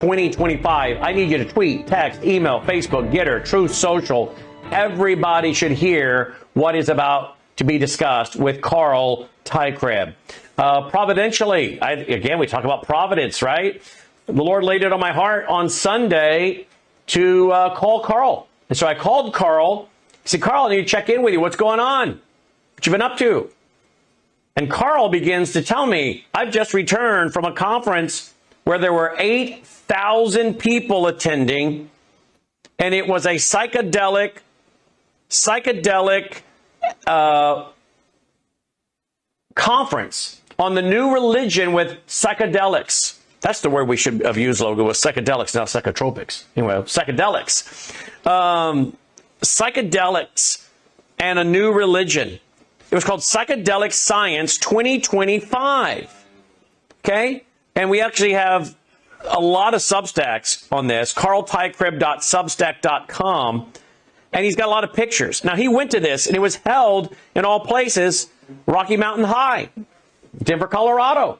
2025. I need you to tweet, text, email, Facebook, Getter, Truth Social. Everybody should hear what is about to be discussed with Carl Tykreb. Providentially, again, we talk about providence, right? The Lord laid it on my heart on Sunday to call Carl. And so I called Carl. I said, Carl, I need to check in with you. What's going on? What you been up to? And Carl begins to tell me, I've just returned from a conference where there were 8,000 people attending, and it was a psychedelic conference on the new religion with psychedelics. That's the word we should have used, logo, was psychedelics, not psychotropics. Anyway, psychedelics. Psychedelics and a new religion. It was called Psychedelic Science 2025. Okay? And we actually have a lot of Substacks on this, carltykreb.substack.com, and he's got a lot of pictures. Now, he went to this, and it was held in all places, Rocky Mountain High, Denver, Colorado.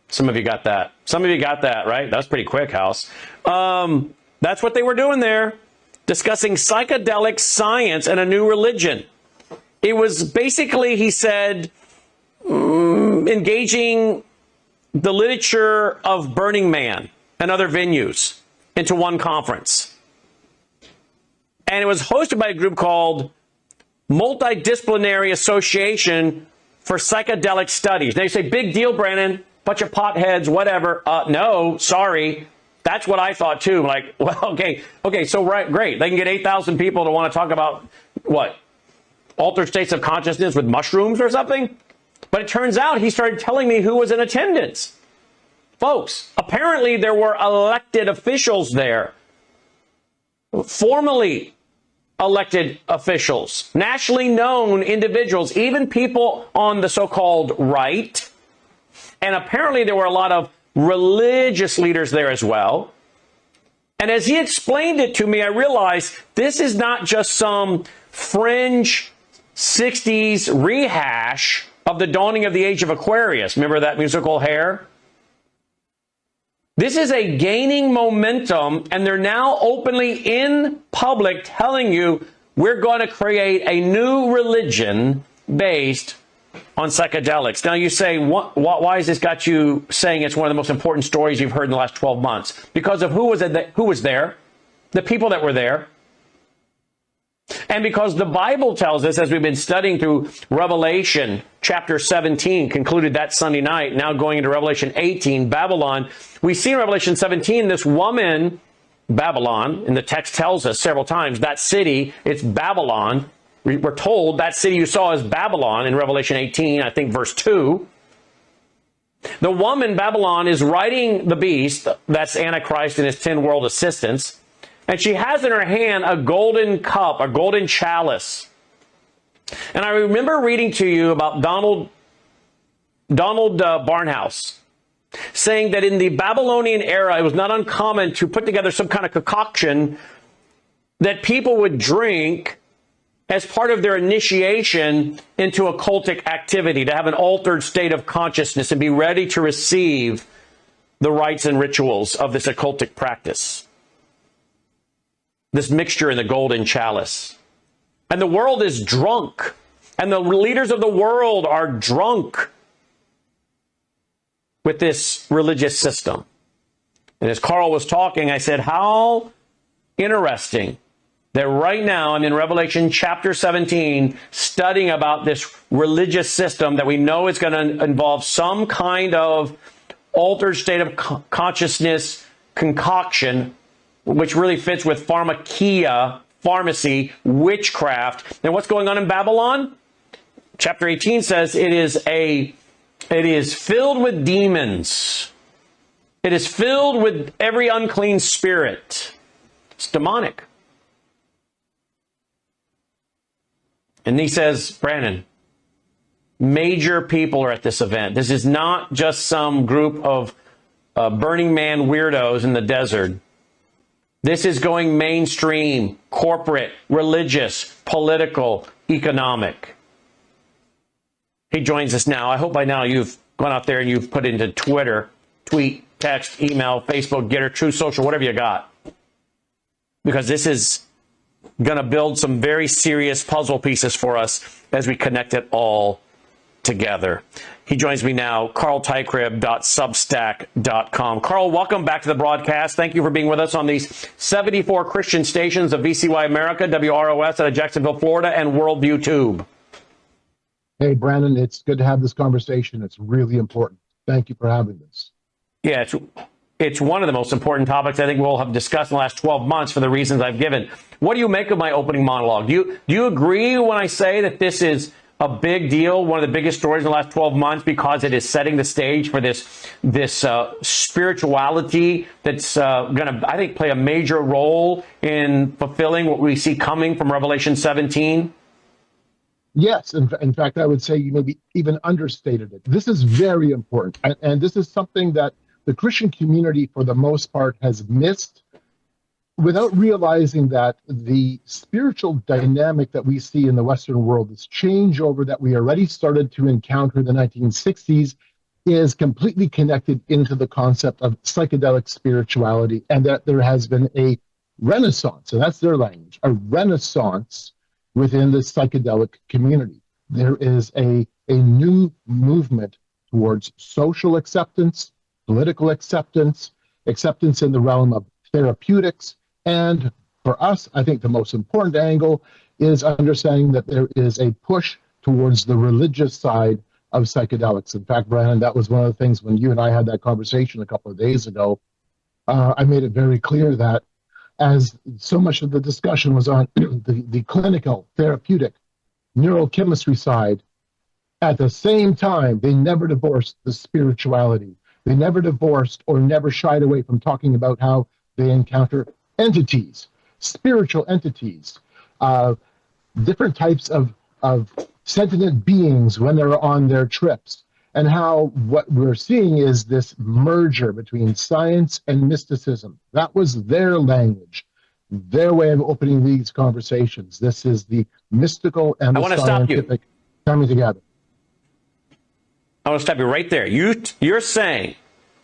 Some of you got that. Some of you got that, right? That was pretty quick, House. That's what they were doing there, discussing psychedelic science and a new religion. It was basically, he said, engaging the literature of Burning Man and other venues into one conference. And it was hosted by a group called Multidisciplinary Association for Psychedelic Studies. They say, big deal, Brandon, bunch of potheads, whatever. No, sorry. That's what I thought too. Like, well, okay, so right, great. They can get 8,000 people to want to talk about, what, altered states of consciousness with mushrooms or something? But it turns out he started telling me who was in attendance. Folks, apparently there were elected officials there. Formally elected officials, nationally known individuals, even people on the so-called right. And apparently there were a lot of religious leaders there as well. And as he explained it to me, I realized this is not just some fringe 60s rehash of the dawning of the age of Aquarius. Remember that musical Hair? This is a gaining momentum, and they're now openly in public telling you we're going to create a new religion based on psychedelics. Now you say, why has this got you saying it's one of the most important stories you've heard in the last 12 months? Because of who was there, the people that were there. And because the Bible tells us, as we've been studying through Revelation chapter 17, concluded that Sunday night, now going into Revelation 18, Babylon, we see in Revelation 17 this woman, Babylon, and the text tells us several times, that city, it's Babylon. We're told that city you saw is Babylon in Revelation 18, I think verse 2. The woman, Babylon, is riding the beast, that's Antichrist and his 10 world assistants. And she has in her hand a golden cup, a golden chalice. And I remember reading to you about Donald Barnhouse saying that in the Babylonian era, it was not uncommon to put together some kind of concoction that people would drink as part of their initiation into occultic activity, to have an altered state of consciousness and be ready to receive the rites and rituals of this occultic practice. This mixture in the golden chalice. And the world is drunk. And the leaders of the world are drunk with this religious system. And as Carl was talking, I said, how interesting that right now I'm in Revelation chapter 17 studying about this religious system that we know is going to involve some kind of altered state of consciousness concoction, which really fits with pharmakia, pharmacy, witchcraft. And what's going on in Babylon? Chapter 18 says it is filled with demons. It is filled with every unclean spirit. It's demonic. And he says, Brandon, major people are at this event. This is not just some group of Burning Man weirdos in the desert. This is going mainstream, corporate, religious, political, economic. He joins us now. I hope by now you've gone out there and you've put into Twitter, tweet, text, email, Facebook, Getter, Truth Social, whatever you got. Because this is going to build some very serious puzzle pieces for us as we connect it all together. He joins me now, carltycrib.substack.com. Carl, welcome back to the broadcast. Thank you for being with us on these 74 Christian stations of VCY America, WROS out of Jacksonville, Florida, and Worldview Tube. Hey, Brandon, it's good to have this conversation. It's really important. Thank you for having this. Yeah, it's one of the most important topics I think we'll have discussed in the last 12 months for the reasons I've given. What do you make of my opening monologue? Do you agree when I say that this is a big deal, one of the biggest stories in the last 12 months, because it is setting the stage for this spirituality that's going to, I think, play a major role in fulfilling what we see coming from Revelation 17? Yes. In fact, I would say you maybe even understated it. This is very important. And this is something that the Christian community, for the most part, has missed without realizing that the spiritual dynamic that we see in the Western world, this changeover that we already started to encounter in the 1960s, is completely connected into the concept of psychedelic spirituality, and that there has been a renaissance, and that's their language, a renaissance within the psychedelic community. There is a new movement towards social acceptance, political acceptance, acceptance in the realm of therapeutics, and for us, I think the most important angle is understanding that there is a push towards the religious side of psychedelics. In fact, Brandon, that was one of the things when you and I had that conversation a couple of days ago. I made it very clear that as so much of the discussion was on the clinical, therapeutic, neurochemistry side, at the same time, they never divorced the spirituality. They never divorced or never shied away from talking about how they encounter entities, spiritual entities, different types of sentient beings when they're on their trips, and how what we're seeing is this merger between science and mysticism. That was their language, their way of opening these conversations. This is the mystical and the scientific coming together. I want to stop you right there. You're saying,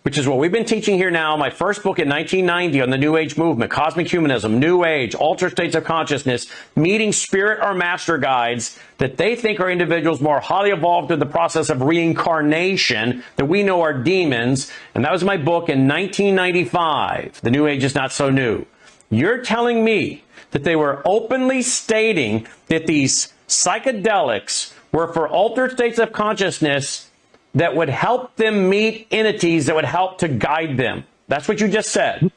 which is what we've been teaching here now, my first book in 1990 on the New Age movement, Cosmic Humanism, New Age, Altered States of Consciousness, meeting spirit or master guides that they think are individuals more highly evolved through the process of reincarnation that we know are demons. And that was my book in 1995. The New Age is not so new. You're telling me that they were openly stating that these psychedelics were for altered states of consciousness that would help them meet entities that would help to guide them. That's what you just said.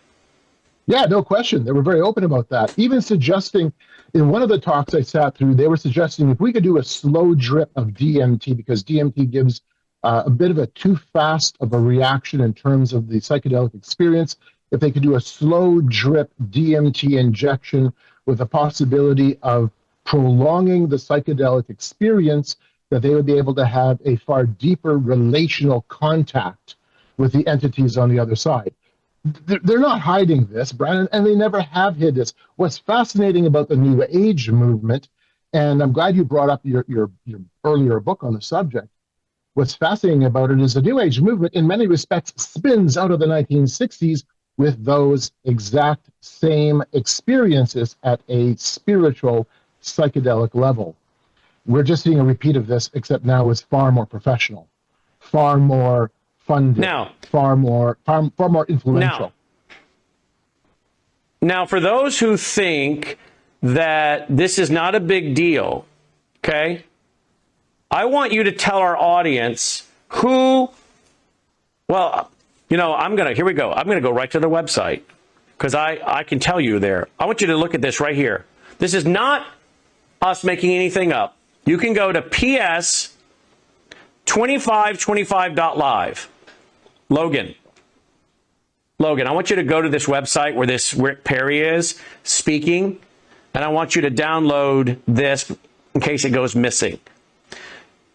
Yeah, no question. They were very open about that. Even suggesting, in one of the talks I sat through, they were suggesting if we could do a slow drip of DMT, because DMT gives a bit of a too fast of a reaction in terms of the psychedelic experience, if they could do a slow drip DMT injection with the possibility of prolonging the psychedelic experience, that they would be able to have a far deeper relational contact with the entities on the other side. They're not hiding this, Brandon, and they never have hid this. What's fascinating about the New Age movement, and I'm glad you brought up your earlier book on the subject, what's fascinating about it is the New Age movement, in many respects, spins out of the 1960s with those exact same experiences at a spiritual psychedelic level. We're just seeing a repeat of this, except now it's far more professional, far more funded, far more influential. Now, for those who think that this is not a big deal, okay, I want you to tell our audience who, well, you know, here we go. I'm going to go right to the website because I can tell you there. I want you to look at this right here. This is not us making anything up. You can go to ps2525.live. Logan, I want you to go to this website where this Rick Perry is speaking, and I want you to download this in case it goes missing.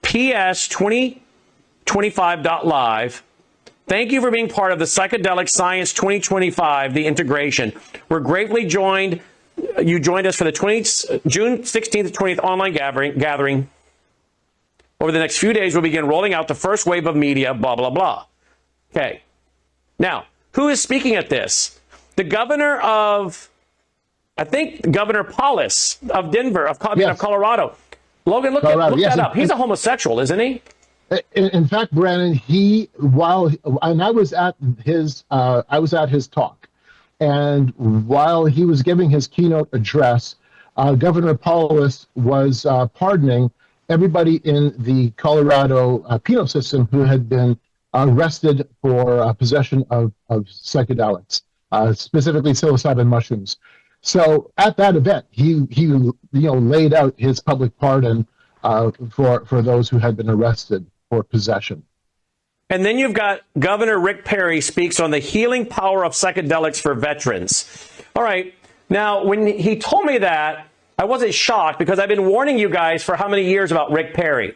ps2025.live. Thank you for being part of the Psychedelic Science 2025, the integration. We're gratefully joined. You joined us for the June 16th to 20th online gathering. Over the next few days, we'll begin rolling out the first wave of media, blah, blah, blah. Okay. Now, who is speaking at this? The governor of, I think, Governor Paulus of Denver, of Colorado. Logan, look that up. He's a homosexual, isn't he? In fact, Brandon, I was at his talk, and while he was giving his keynote address, Governor Paulus was pardoning everybody in the Colorado penal system who had been arrested for possession of psychedelics, specifically psilocybin mushrooms. So at that event, he laid out his public pardon for those who had been arrested for possession. And then you've got Governor Rick Perry speaks on the healing power of psychedelics for veterans. All right. Now, when he told me that, I wasn't shocked because I've been warning you guys for how many years about Rick Perry.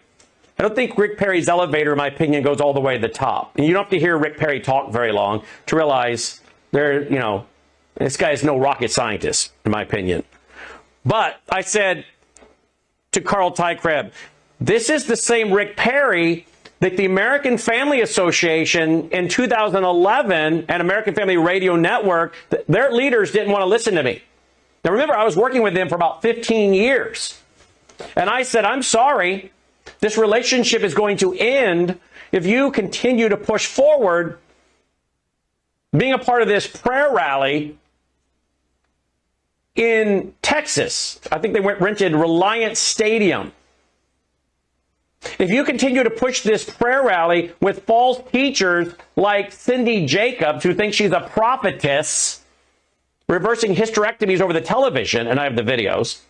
I don't think Rick Perry's elevator, in my opinion, goes all the way to the top. And you don't have to hear Rick Perry talk very long to realize this guy is no rocket scientist, in my opinion. But I said to Carl Tykrebs, this is the same Rick Perry that the American Family Association in 2011 and American Family Radio Network, their leaders didn't want to listen to me. Now, remember, I was working with them for about 15 years. And I said, I'm sorry, this relationship is going to end if you continue to push forward being a part of this prayer rally in Texas. I think they rented Reliance Stadium. If you continue to push this prayer rally with false teachers like Cindy Jacobs, who thinks she's a prophetess, reversing hysterectomies over the television, and I have the videos.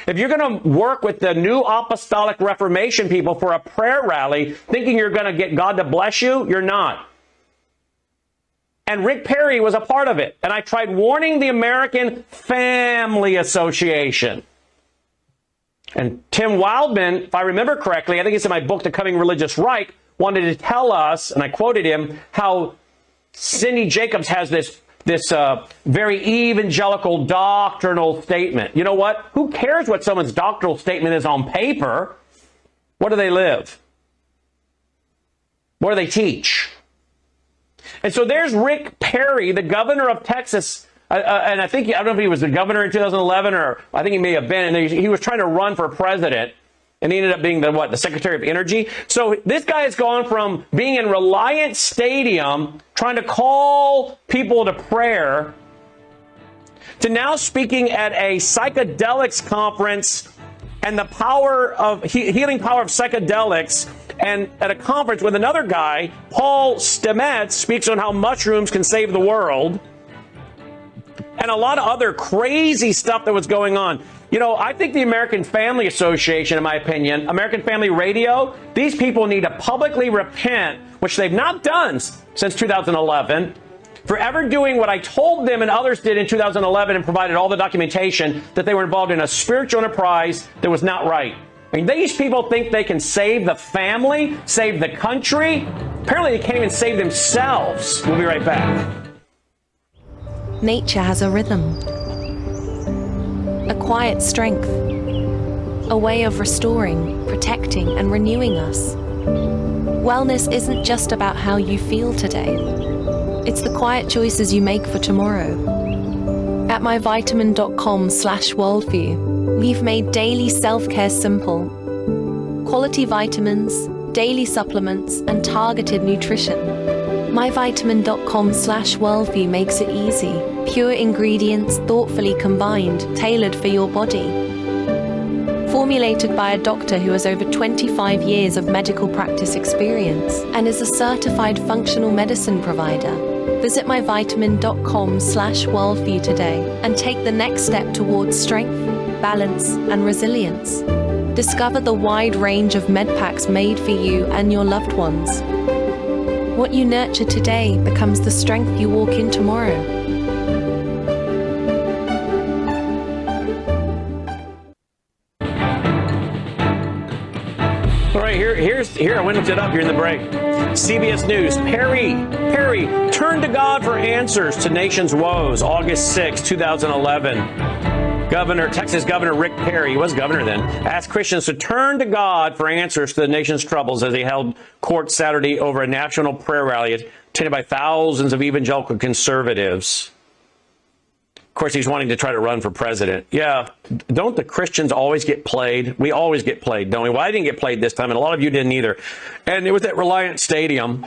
If you're going to work with the New Apostolic Reformation people for a prayer rally, thinking you're going to get God to bless you, you're not. And Rick Perry was a part of it. And I tried warning the American Family Association. And Tim Wildman, if I remember correctly, I think it's in my book, The Coming Religious Reich, wanted to tell us, and I quoted him, how Cindy Jacobs has this very evangelical doctrinal statement. You know what? Who cares what someone's doctrinal statement is on paper? What do they live? What do they teach? And so there's Rick Perry, the governor of Texas. And I don't know if he was the governor in 2011 or I think he may have been. And he was trying to run for president. And he ended up being the Secretary of Energy. So this guy has gone from being in Reliance Stadium, trying to call people to prayer, to now speaking at a psychedelics conference and the power of healing power of psychedelics, and at a conference with another guy, Paul Stamets, speaks on how mushrooms can save the world, and a lot of other crazy stuff that was going on. You know, I think the American Family Association, in my opinion, American Family Radio, these people need to publicly repent, which they've not done since 2011, for ever doing what I told them and others did in 2011 and provided all the documentation that they were involved in a spiritual enterprise that was not right. I mean, these people think they can save the family, save the country. Apparently, they can't even save themselves. We'll be right back. Nature has a rhythm, a quiet strength, a way of restoring, protecting, and renewing us. Wellness isn't just about how you feel today. It's the quiet choices you make for tomorrow. At myvitamin.com/worldview, we've made daily self-care simple. Quality vitamins, daily supplements, and targeted nutrition. myvitamin.com/worldview makes it easy. Pure ingredients thoughtfully combined, tailored for your body. Formulated by a doctor who has over 25 years of medical practice experience and is a certified functional medicine provider. Visit myvitamin.com/worldview today and take the next step towards strength, balance, and resilience. Discover the wide range of med packs made for you and your loved ones. What you nurture today becomes the strength you walk in tomorrow. All right, here I went and looked it up here in the break. CBS News, Perry, turn to God for answers to nation's woes, August 6, 2011. Texas Governor Rick Perry, he was governor then, asked Christians to turn to God for answers to the nation's troubles as he held court Saturday over a national prayer rally attended by thousands of evangelical conservatives. Of course, he's wanting to try to run for president. Yeah, don't the Christians always get played? We always get played, don't we? Well, I didn't get played this time, and a lot of you didn't either. And it was at Reliant Stadium.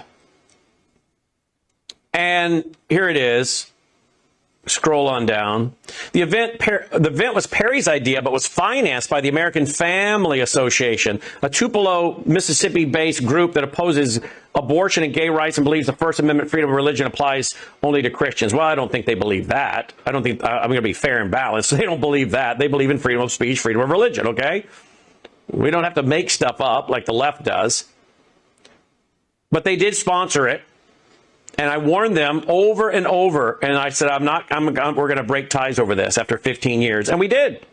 And here it is. Scroll on down. The event was Perry's idea, but was financed by the American Family Association, a Tupelo, Mississippi-based group that opposes abortion and gay rights and believes the First Amendment freedom of religion applies only to Christians. Well, I don't think they believe that. I don't think, I'm going to be fair and balanced. They don't believe that. They believe in freedom of speech, freedom of religion, okay? We don't have to make stuff up like the left does. But they did sponsor it. And I warned them over and over, and I said, we're going to break ties over this after 15 years. And we did.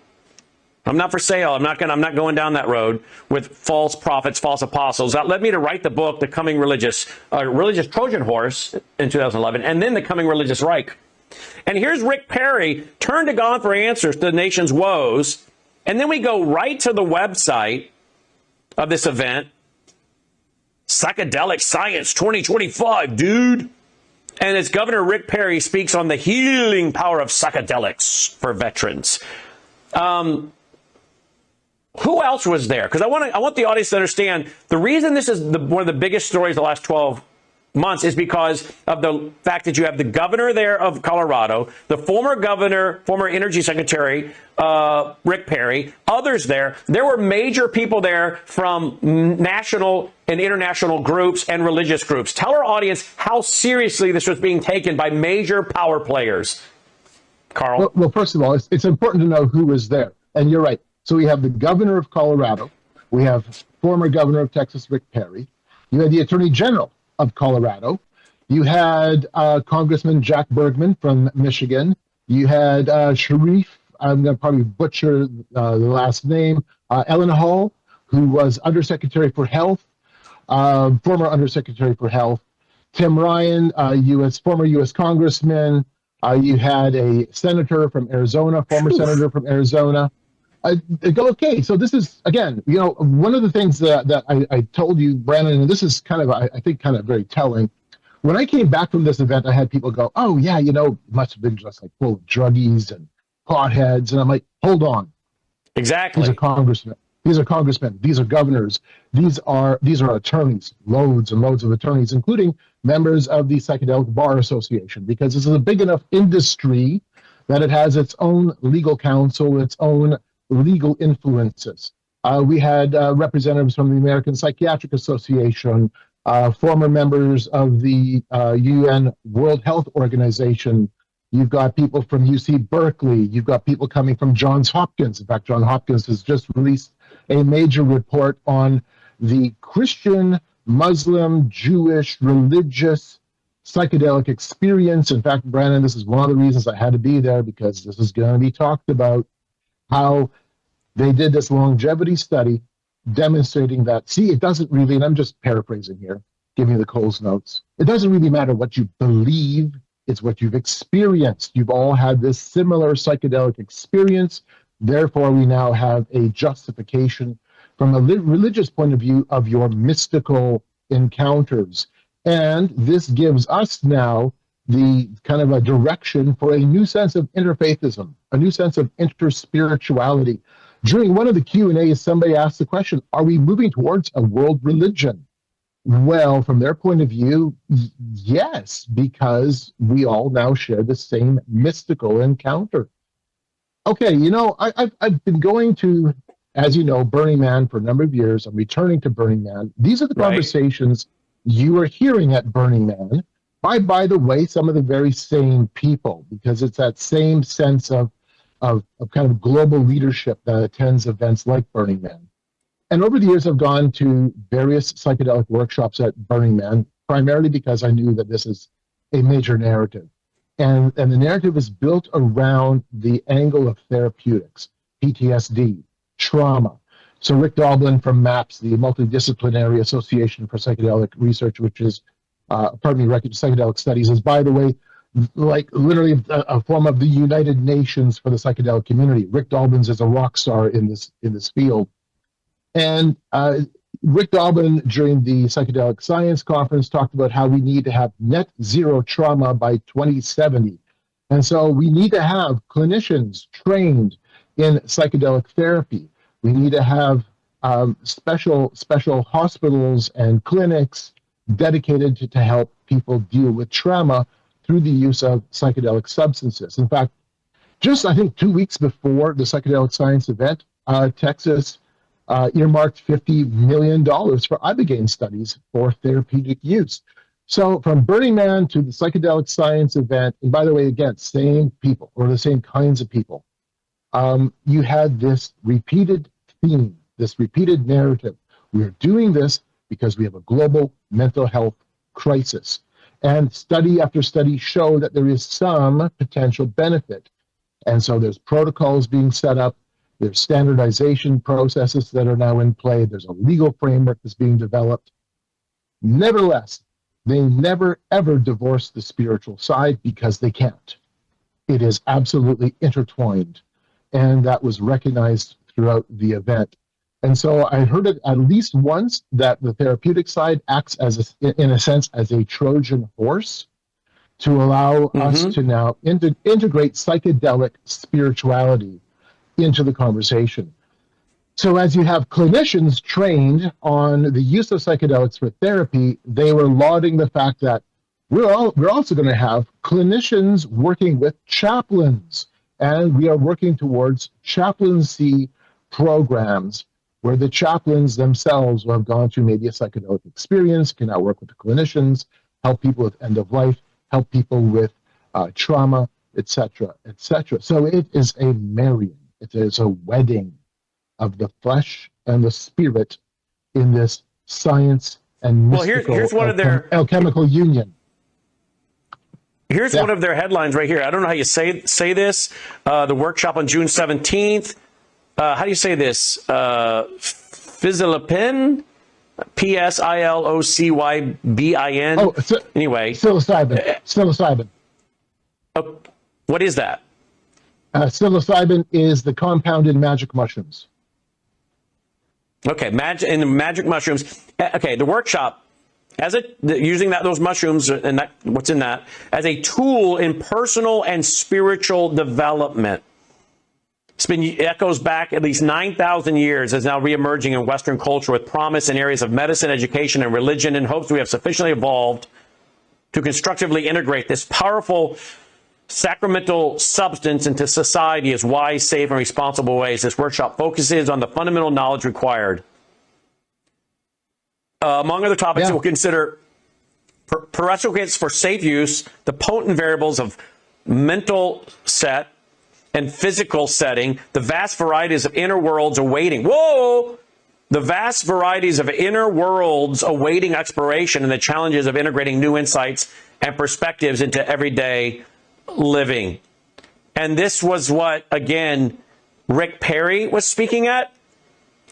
I'm not for sale. I'm not going down that road with false prophets, false apostles. That led me to write the book, The Coming Religious Trojan Horse in 2011, and then The Coming Religious Reich. And here's Rick Perry, turned to God for answers to the nation's woes. And then we go right to the website of this event, Psychedelic Science 2025, dude. And as Governor Rick Perry speaks on the healing power of psychedelics for veterans. Who else was there? Because I want the audience to understand the reason this is one of the biggest stories of the last 12 months is because of the fact that you have the governor there of Colorado, the former governor, former energy secretary, Rick Perry, others there. There were major people there from national and international groups and religious groups. Tell our audience how seriously this was being taken by major power players. Carl? Well, first of all, it's important to know who was there. And you're right. So we have the governor of Colorado. We have former governor of Texas, Rick Perry. You had the attorney general of Colorado. You had Congressman Jack Bergman from Michigan. You had Sharif, I'm going to probably butcher the last name, Ellen Hall, who was Undersecretary for Health, former Undersecretary for Health. Tim Ryan, former U.S. Congressman. You had a senator from Arizona, former senator from Arizona. Okay, so this is, again, one of the things that I told you, Brandon, and this is kind of, I think, kind of very telling. When I came back from this event, I had people go, oh, yeah, it must have been just like full of druggies and potheads. And I'm like, hold on. Exactly. These are congressmen. These are congressmen. These are governors. These are attorneys, loads and loads of attorneys, including members of the Psychedelic Bar Association, because this is a big enough industry that it has its own legal counsel, its own legal influences. We had representatives from the American Psychiatric Association, former members of the UN World Health Organization. You've got people from UC Berkeley. You've got people coming from Johns Hopkins. In fact, Johns Hopkins has just released a major report on the Christian, Muslim, Jewish, religious psychedelic experience. In fact, Brandon, this is one of the reasons I had to be there, because this is going to be talked about, how they did this longevity study demonstrating that, see, it doesn't really, and I'm just paraphrasing here, giving you the Coles notes, it doesn't really matter what you believe, it's what you've experienced. You've all had this similar psychedelic experience. Therefore, we now have a justification from a religious point of view of your mystical encounters. And this gives us now the kind of a direction for a new sense of interfaithism, a new sense of interspirituality. During one of the Q&As, somebody asked the question, are we moving towards a world religion? Well, from their point of view, yes, because we all now share the same mystical encounter. Okay, I've been going to, as you know, Burning Man for a number of years. I'm returning to Burning Man. These are the conversations you are hearing at Burning Man by the way, some of the very same people, because it's that same sense of kind of global leadership that attends events like Burning Man. And over the years, I've gone to various psychedelic workshops at Burning Man, primarily because I knew that this is a major narrative. And the narrative is built around the angle of therapeutics, PTSD, trauma. So Rick Doblin from MAPS, the Multidisciplinary Association for Psychedelic Research, which is, Psychedelic Studies, is, by the way, like literally a form of the United Nations for the psychedelic community. Rick Doblin is a rock star in this field. And Rick Doblin, during the Psychedelic Science Conference, talked about how we need to have net zero trauma by 2070. And so we need to have clinicians trained in psychedelic therapy. We need to have special hospitals and clinics dedicated to help people deal with trauma through the use of psychedelic substances. In fact, just I think 2 weeks before the Psychedelic Science event, Texas earmarked $50 million for ibogaine studies for therapeutic use. So from Burning Man to the Psychedelic Science event, and by the way, again, same people or the same kinds of people, you had this repeated theme, this repeated narrative. We're doing this because we have a global mental health crisis. And study after study show that there is some potential benefit. And so there's protocols being set up. There's standardization processes that are now in play. There's a legal framework that's being developed. Nevertheless, they never, ever divorce the spiritual side because they can't. It is absolutely intertwined. And that was recognized throughout the event. And so I heard it at least once that the therapeutic side acts as, in a sense, as a Trojan horse to allow us to now integrate psychedelic spirituality into the conversation. So as you have clinicians trained on the use of psychedelics for therapy, they were lauding the fact that we're also going to have clinicians working with chaplains, and we are working towards chaplaincy programs where the chaplains themselves will have gone through maybe a psychedelic experience, can now work with the clinicians, help people with end of life, help people with trauma, etc., etc. So it is a marrying, it is a wedding of the flesh and the spirit in this science and mystical here's one of their alchemical union. Here's one of their headlines right here. I don't know how you say this. The workshop on June 17th. How do you say this? Psilocybin? Psilocybin. Oh, anyway. Psilocybin. What is that? Psilocybin is the compound in magic mushrooms. Okay, magic mushrooms. Okay, the workshop, using those mushrooms and what's in that as a tool in personal and spiritual development. It goes back at least 9,000 years, is now reemerging in Western culture with promise in areas of medicine, education, and religion, in hopes we have sufficiently evolved to constructively integrate this powerful sacramental substance into society as wise, safe, and responsible ways. This workshop focuses on the fundamental knowledge required. Among other topics, it will consider prerequisites for safe use, the potent variables of mental set and physical setting, the vast varieties of inner worlds awaiting. Whoa! The vast varieties of inner worlds awaiting exploration, and the challenges of integrating new insights and perspectives into everyday living. And this was what, again, Rick Perry was speaking at.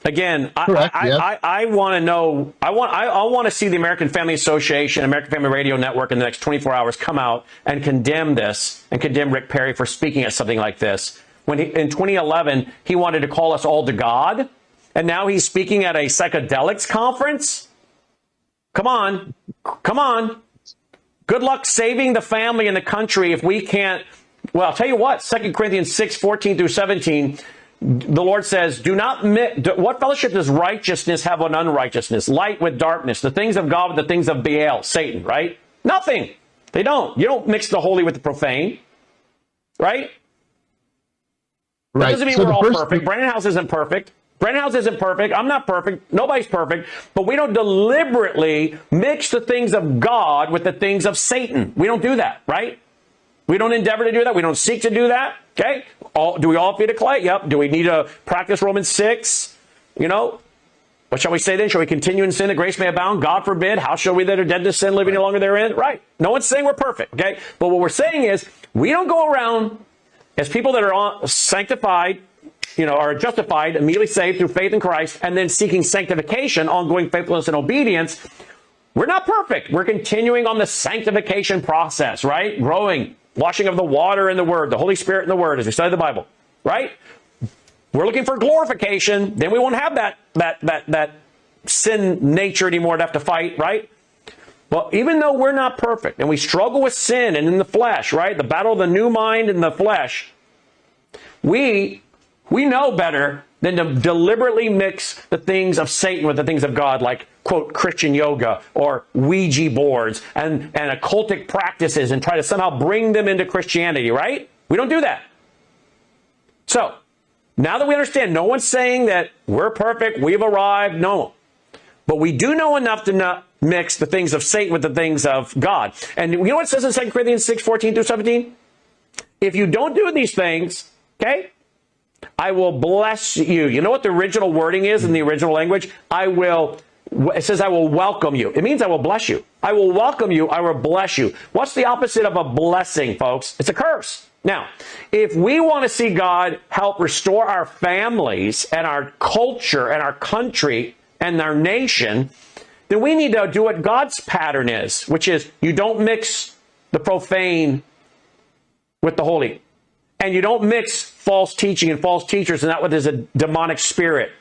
Again, I want to know, I want to see the American Family Association, American Family Radio Network in the next 24 hours come out and condemn this and condemn Rick Perry for speaking at something like this. When in 2011, he wanted to call us all to God, and now he's speaking at a psychedelics conference? Come on. Good luck saving the family and the country if we can't. Well, I'll tell you what, 2 Corinthians 6:14 through 17, the Lord says, do not what fellowship does righteousness have with unrighteousness? Light with darkness, the things of God with the things of Baal, Satan, right? Nothing. They don't. You don't mix the holy with the profane, right? That doesn't mean we're all perfect. Brandon House isn't perfect. I'm not perfect. Nobody's perfect. But we don't deliberately mix the things of God with the things of Satan. We don't do that, right? We don't endeavor to do that. We don't seek to do that. Okay? Do we all feed a clay? Yep. Do we need to practice Romans 6? What shall we say then? Shall we continue in sin that grace may abound? God forbid. How shall we that are dead to sin live any longer therein? Right. No one's saying we're perfect. Okay? But what we're saying is we don't go around as people that are sanctified, are justified, immediately saved through faith in Christ, and then seeking sanctification, ongoing faithfulness and obedience. We're not perfect. We're continuing on the sanctification process, right? Growing, washing of the water in the Word, the Holy Spirit in the Word as we study the Bible, right? We're looking for glorification. Then we won't have that sin nature anymore to have to fight, right? Well, even though we're not perfect and we struggle with sin and in the flesh, right? The battle of the new mind and the flesh, we know better than to deliberately mix the things of Satan with the things of God, like, quote, Christian yoga or Ouija boards and occultic practices, and try to somehow bring them into Christianity, right? We don't do that. So, now that we understand, no one's saying that we're perfect, we've arrived, no. But we do know enough to not mix the things of Satan with the things of God. And you know what it says in 2 Corinthians 6, 14 through 17? If you don't do these things, okay, I will bless you. You know what the original wording is in the original language? It says I will welcome you. It means I will bless you. I will welcome you. I will bless you. What's the opposite of a blessing, folks? It's a curse. Now, if we want to see God help restore our families and our culture and our country and our nation, then we need to do what God's pattern is, which is you don't mix the profane with the holy. And you don't mix false teaching and false teachers and that what is a demonic spirit.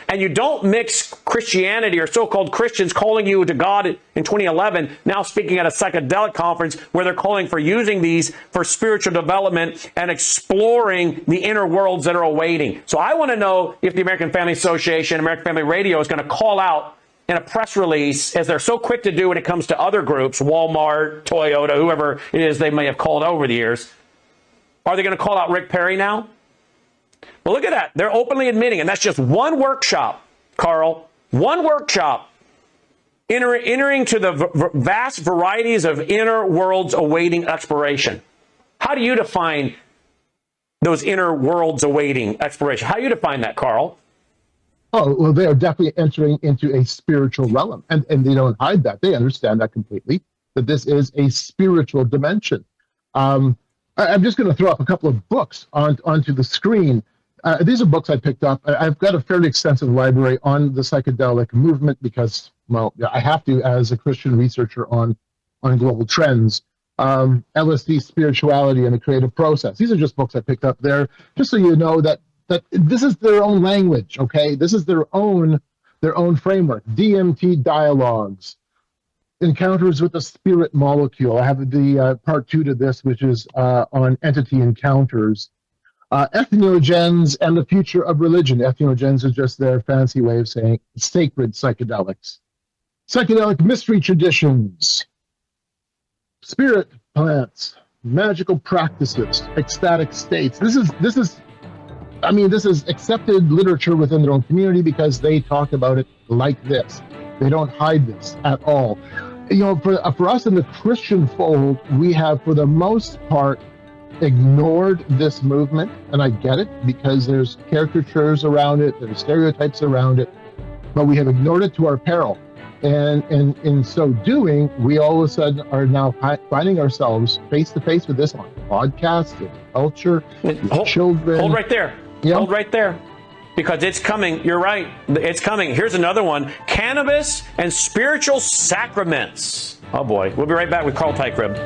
And you don't mix Christianity or so-called Christians calling you to God in 2011, now speaking at a psychedelic conference where they're calling for using these for spiritual development and exploring the inner worlds that are awaiting. So I want to know if the American Family Association, American Family Radio is going to call out in a press release, as they're so quick to do when it comes to other groups, Walmart, Toyota, whoever it is they may have called over the years. Are they going to call out Rick Perry now? Well, look at that. They're openly admitting, and that's just one workshop, Carl, one workshop, entering to the vast varieties of inner worlds awaiting exploration. How do you define those inner worlds awaiting exploration? How do you define that, Carl? Oh, well, they are definitely entering into a spiritual realm, and they don't hide that. They understand that completely, that this is a spiritual dimension. I'm just going to throw up a couple of books onto the screen. These are books I picked up. I've got a fairly extensive library on the psychedelic movement because, well, I have to as a Christian researcher on global trends. LSD, Spirituality, and the Creative Process. These are just books I picked up there, just so you know that this is their own language, okay? This is their own framework. DMT dialogues, Encounters with the Spirit Molecule. I have the part 2 to this, which is on entity encounters. Ethnogens and the Future of Religion. Ethnogens is just their fancy way of saying sacred psychedelics. Psychedelic Mystery Traditions. Spirit Plants. Magical Practices. Ecstatic States. This is accepted literature within their own community because they talk about it like this. They don't hide this at all. You know, for us in the Christian fold, we have, for the most part, ignored this movement, and I get it because there's caricatures around it, there's stereotypes around it, but we have ignored it to our peril. And in so doing, we all of a sudden are now finding ourselves face to face with this on podcasts, with culture, with children. Hold right there. Yeah. Hold right there. Because it's coming. You're right. It's coming. Here's another one. Cannabis and spiritual sacraments. Oh boy. We'll be right back with Carl Teichribb.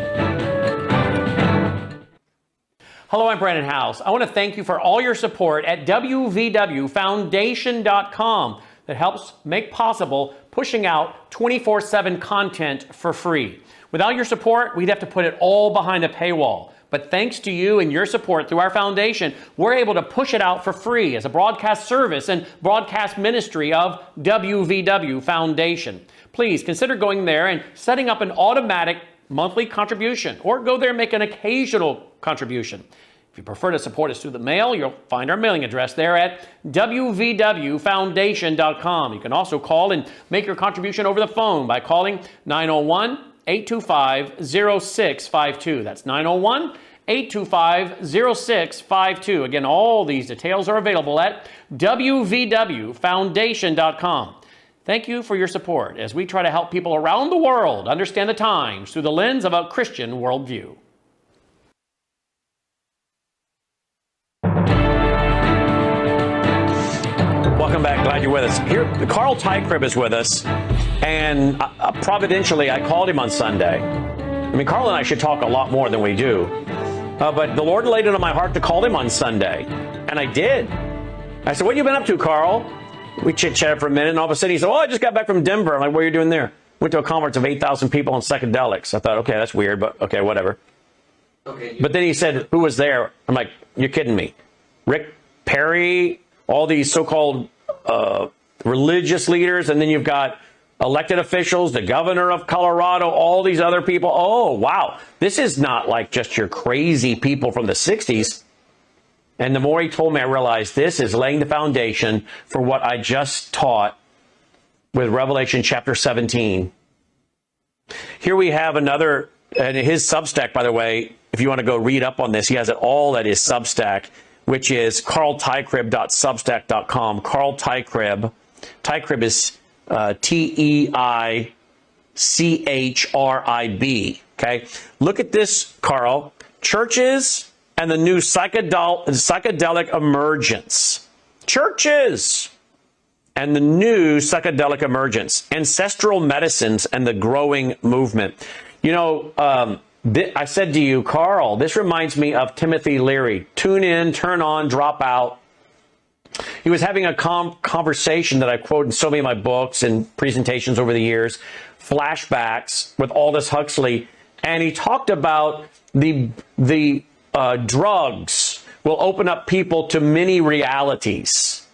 Hello, I'm Brandon House. I want to thank you for all your support at wvwfoundation.com that helps make possible pushing out 24/7 content for free. Without your support, we'd have to put it all behind a paywall. But thanks to you and your support through our foundation, we're able to push it out for free as a broadcast service and broadcast ministry of WVW Foundation. Please consider going there and setting up an automatic monthly contribution, or go there and make an occasional contribution. If you prefer to support us through the mail, you'll find our mailing address there at wvwfoundation.com. You can also call and make your contribution over the phone by calling 901-825-0652. That's 901-825-0652. Again, all these details are available at wvwfoundation.com. Thank you for your support as we try to help people around the world understand the times through the lens of a Christian worldview. Welcome back. Glad you're with us. Here, Carl Teichribb is with us, and providentially, I called him on Sunday. I mean, Carl and I should talk a lot more than we do, but the Lord laid it on my heart to call him on Sunday, and I did. I said, "What have you been up to, Carl?" We chit-chatted for a minute, and all of a sudden he said, I just got back from Denver. I'm like, what are you doing there? Went to a conference of 8,000 people on psychedelics. I thought, okay, that's weird, but okay, whatever. Okay. But then he said, who was there? I'm like, you're kidding me. Rick Perry, all these so-called religious leaders, and then you've got elected officials, the governor of Colorado, all these other people. Oh, wow. This is not like just your crazy people from the 60s. And the more he told me, I realized this is laying the foundation for what I just taught with Revelation chapter 17. Here we have another, and his Substack, by the way, if you want to go read up on this, he has it all at his Substack, which is carlteicrib.substack.com. Carl Teicrib. Teicrib is T-E-I-C-H-R-I-B. Okay? Look at this, Carl. Churches and the new psychedelic emergence. Churches and the new psychedelic emergence. Ancestral medicines and the growing movement. You know, I said to you, Carl, this reminds me of Timothy Leary. Tune in, turn on, drop out. He was having a conversation that I quote in so many of my books and presentations over the years, flashbacks with Aldous Huxley, and he talked about the drugs will open up people to many realities,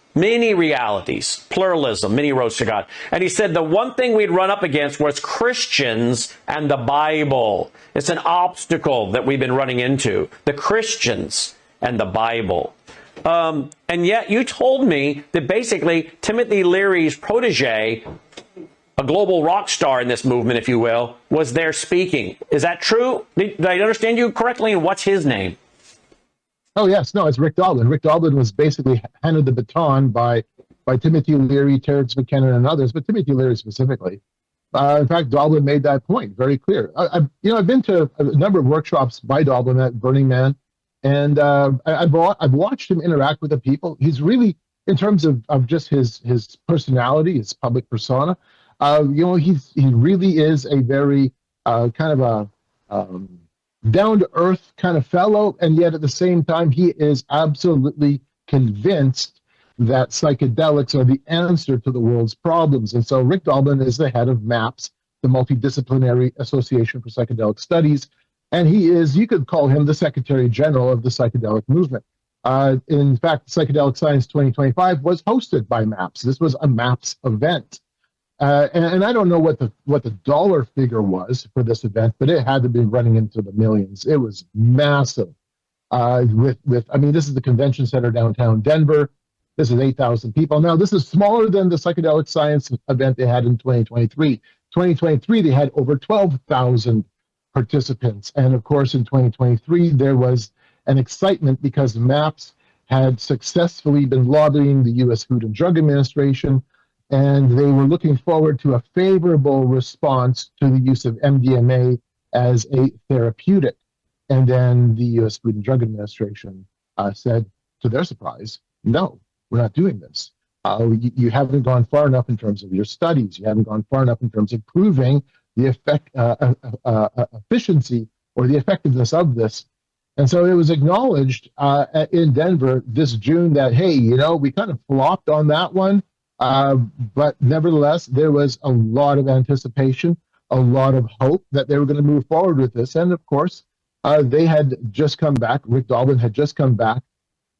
pluralism, many roads to God. And he said the one thing we'd run up against was Christians and the Bible. It's an obstacle that we've been running into, the Christians and the Bible. And yet you told me that basically Timothy Leary's protege, a global rock star in this movement, if you will, was there speaking. Is that true? Did I understand you correctly? And what's his name? Oh, yes. No, it's Rick Doblin. Rick Doblin was basically handed the baton by Timothy Leary, Terence McKenna, and others, but Timothy Leary specifically. In fact, Doblin made that point very clear. I've been to a number of workshops by Doblin at Burning Man, and I've watched him interact with the people. He's really, in terms of just his personality, his public persona, he really is a very kind of a down-to-earth kind of fellow, and yet at the same time, he is absolutely convinced that psychedelics are the answer to the world's problems. And so Rick Doblin is the head of MAPS, the Multidisciplinary Association for Psychedelic Studies, and he is, you could call him the Secretary General of the psychedelic movement. In fact, Psychedelic Science 2025 was hosted by MAPS. This was a MAPS event. And I don't know what the dollar figure was for this event, but it had to be running into the millions. It was massive. This is the convention center downtown Denver. This is 8,000 people. Now, this is smaller than the Psychedelic Science event they had in 2023. 2023, they had over 12,000 participants. And of course, in 2023, there was an excitement because MAPS had successfully been lobbying the U.S. Food and Drug Administration, and they were looking forward to a favorable response to the use of MDMA as a therapeutic. And then the U.S. Food and Drug Administration said, to their surprise, no, we're not doing this. You haven't gone far enough in terms of your studies. You haven't gone far enough in terms of proving the efficiency or the effectiveness of this. And so it was acknowledged in Denver this June that, hey, we kind of flopped on that one. But nevertheless, there was a lot of anticipation, a lot of hope that they were going to move forward with this. And of course, they had just come back. Rick Doblin had just come back,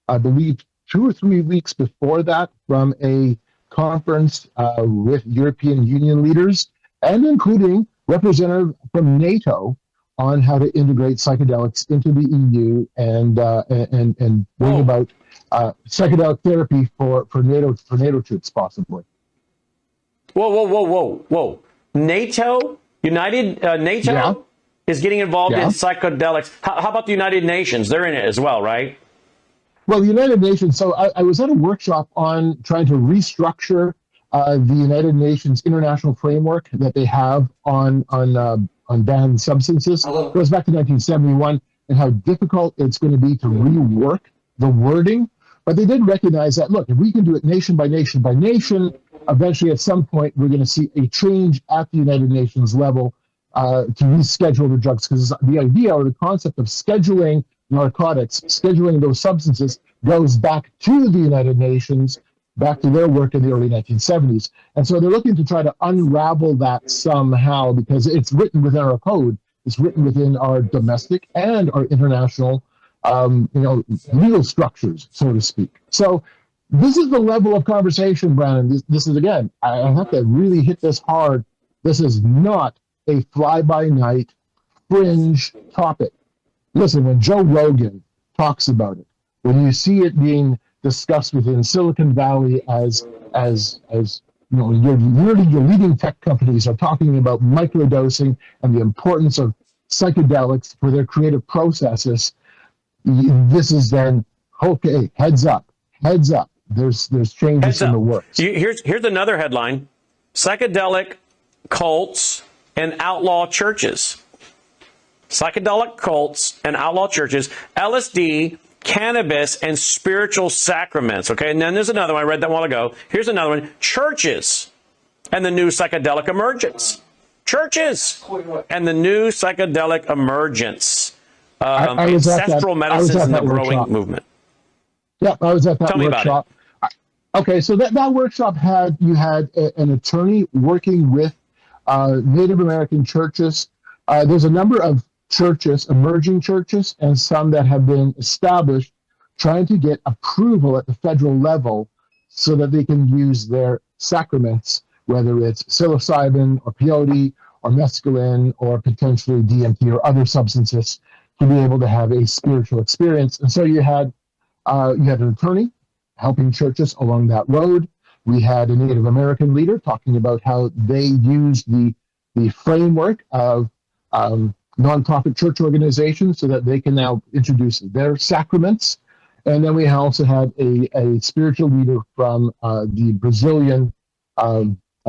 I believe, 2 or 3 weeks before that from a conference with European Union leaders, and including representative from NATO on how to integrate psychedelics into the EU and bring about psychedelic therapy for NATO troops, possibly. Whoa! NATO is getting involved in psychedelics. How about the United Nations? They're in it as well, right? Well, the United Nations. So I was at a workshop on trying to restructure the United Nations international framework that they have on banned substances. It goes back to 1971, and how difficult it's going to be to rework the wording. But they did recognize that, look, if we can do it nation by nation by nation, eventually at some point we're going to see a change at the United Nations level to reschedule the drugs. Because the idea or the concept of scheduling narcotics, scheduling those substances, goes back to the United Nations back to their work in the early 1970s. And so they're looking to try to unravel that somehow, because it's written within our code. It's written within our domestic and our international, legal structures, so to speak. So this is the level of conversation, Brandon. This is, again, I have to really hit this hard. This is not a fly-by-night fringe topic. Listen, when Joe Rogan talks about it, when you see it being discussed within Silicon Valley as your leading tech companies are talking about microdosing and the importance of psychedelics for their creative processes, this is then, okay, heads up. There's changes in the works. Here's another headline: psychedelic cults and outlaw churches. Psychedelic cults and outlaw churches, LSD, cannabis, and spiritual sacraments. Okay, and then there's another one. I read that a while ago. Here's another one: churches and the new psychedelic emergence. Churches and the new psychedelic emergence. Ancestral medicines and the growing movement. Yeah, I was at that Tell me workshop. about it. Okay, so that workshop had an attorney working with Native American churches. There's a number of churches, emerging churches, and some that have been established, trying to get approval at the federal level so that they can use their sacraments, whether it's psilocybin or peyote or mescaline or potentially DMT or other substances, to be able to have a spiritual experience. And so you had an attorney helping churches along that road. We had a Native American leader talking about how they use the framework of nonprofit church organizations so that they can now introduce their sacraments. And then we also had a spiritual leader from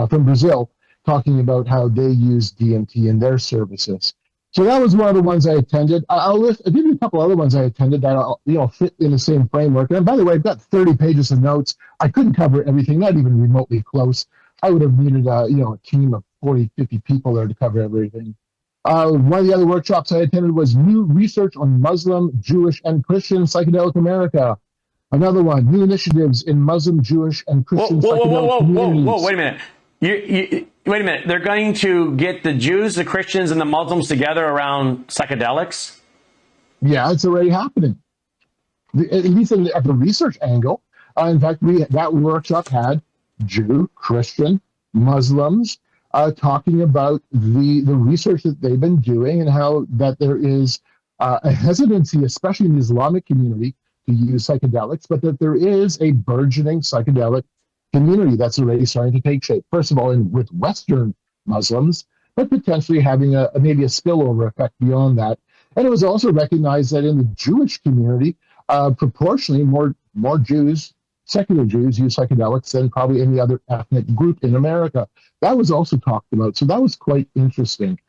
from Brazil talking about how they use DMT in their services. So that was one of the ones I attended. I'll give you a couple other ones I attended that fit in the same framework. And by the way, I've got 30 pages of notes. I couldn't cover everything, not even remotely close. I would have needed a team of 40, 50 people there to cover everything. One of the other workshops I attended was New Research on Muslim, Jewish, and Christian Psychedelic America. Another one, New Initiatives in Muslim, Jewish, and Christian Psychedelic Communities. Whoa, wait a minute. Wait a minute. They're going to get the Jews, the Christians, and the Muslims together around psychedelics? Yeah, it's already happening. At least at the research angle. In fact, that workshop had Jew, Christian, Muslims talking about the research that they've been doing and how that there is a hesitancy, especially in the Islamic community, to use psychedelics, but that there is a burgeoning psychedelic community that's already starting to take shape. First of all, with Western Muslims, but potentially having maybe a spillover effect beyond that. And it was also recognized that in the Jewish community, proportionally more Jews, secular Jews, use psychedelics than probably any other ethnic group in America. That was also talked about. So that was quite interesting.